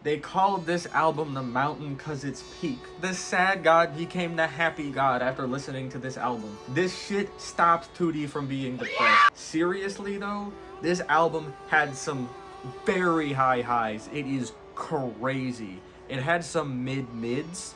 They called this album The Mountain cause it's peak. The sad god became the happy god after listening to this album. This shit stopped Tootie from being depressed. Seriously though, this album had some very high highs. It is crazy. It had some mids,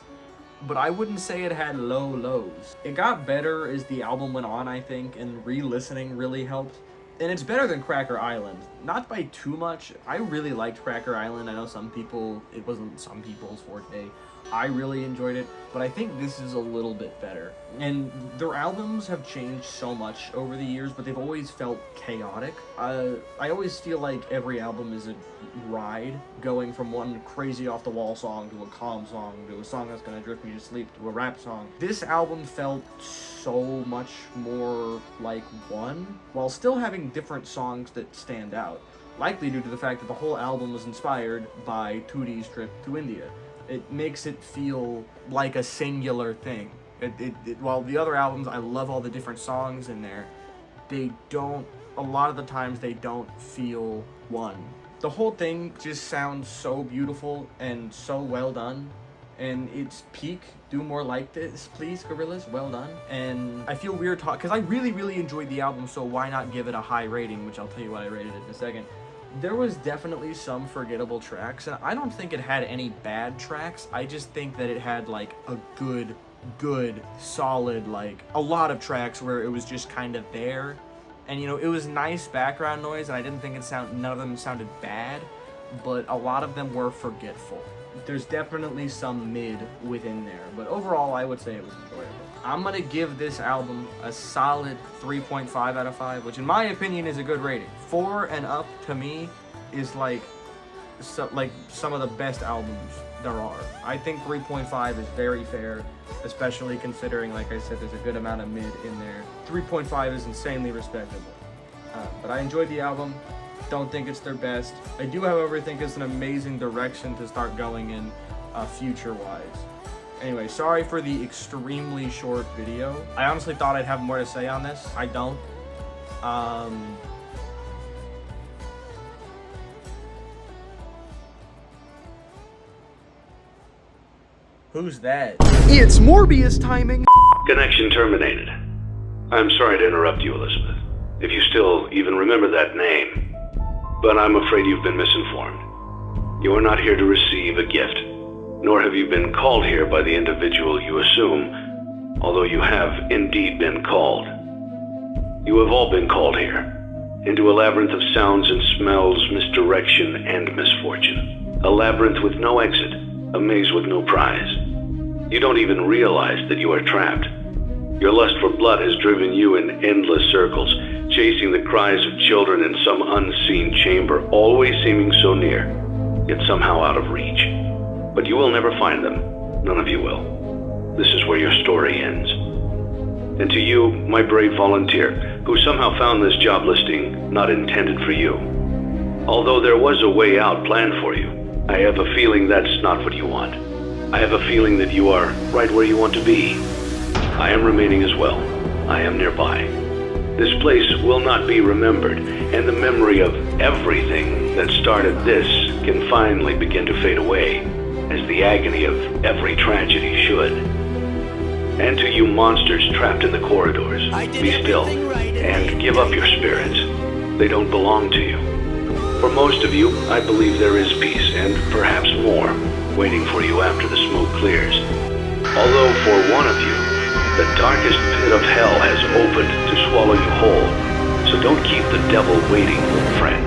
but I wouldn't say it had low lows. It got better as the album went on, I think, and re-listening really helped. And it's better than Cracker Island. Not by too much. I really liked Cracker Island. I know it wasn't some people's forte. I really enjoyed it, but I think this is a little bit better. And their albums have changed so much over the years, but they've always felt chaotic. I always feel like every album is a ride, going from one crazy off-the-wall song to a calm song, to a song that's gonna drift me to sleep, to a rap song. This album felt so much more like one, while still having different songs that stand out, likely due to the fact that the whole album was inspired by Tootie's trip to India. It makes it feel like a singular thing. While the other albums, I love all the different songs in there, a lot of the times they don't feel one. The whole thing just sounds so beautiful and so well done, and it's peak. Do more like this, please, Gorillaz. Well done. And I feel weird because I really, really enjoyed the album, so why not give it a high rating, which I'll tell you what I rated it in a second. There was definitely some forgettable tracks, and I don't think it had any bad tracks. I just think that it had like a good, solid, like a lot of tracks where it was just kind of there. And it was nice background noise, and I didn't think none of them sounded bad, but a lot of them were forgetful. There's definitely some mid within there, but overall I would say it was enjoyable. I'm gonna give this album a solid 3.5 out of 5, which in my opinion is a good rating. 4 and up to me is like some of the best albums there are. I think 3.5 is very fair, especially considering, like I said, there's a good amount of mid in there. 3.5 is insanely respectable. But I enjoyed the album. Don't think it's their best. I do, however, think it's an amazing direction to start going in future-wise. Anyway, sorry for the extremely short video. I honestly thought I'd have more to say on this. I don't. Who's that? It's Morbius timing! Connection terminated. I'm sorry to interrupt you, Elizabeth, if you still even remember that name. But I'm afraid you've been misinformed. You are not here to receive a gift, nor have you been called here by the individual you assume, although you have indeed been called. You have all been called here, into a labyrinth of sounds and smells, misdirection, and misfortune. A labyrinth with no exit, a maze with no prize. You don't even realize that you are trapped. Your lust for blood has driven you in endless circles, chasing the cries of children in some unseen chamber, always seeming so near, yet somehow out of reach. But you will never find them. None of you will. This is where your story ends. And to you, my brave volunteer, who somehow found this job listing not intended for you. Although there was a way out planned for you, I have a feeling that's not what you want. I have a feeling that you are right where you want to be. I am remaining as well. I am nearby. This place will not be remembered, and the memory of everything that started this can finally begin to fade away, as the agony of every tragedy should. And to you monsters trapped in the corridors, be still and give up your spirits. They don't belong to you. For most of you, I believe there is peace, and perhaps more, waiting for you after the smoke clears. Although for one of you, the darkest pit of hell has opened to swallow you whole. So don't keep the devil waiting, friend.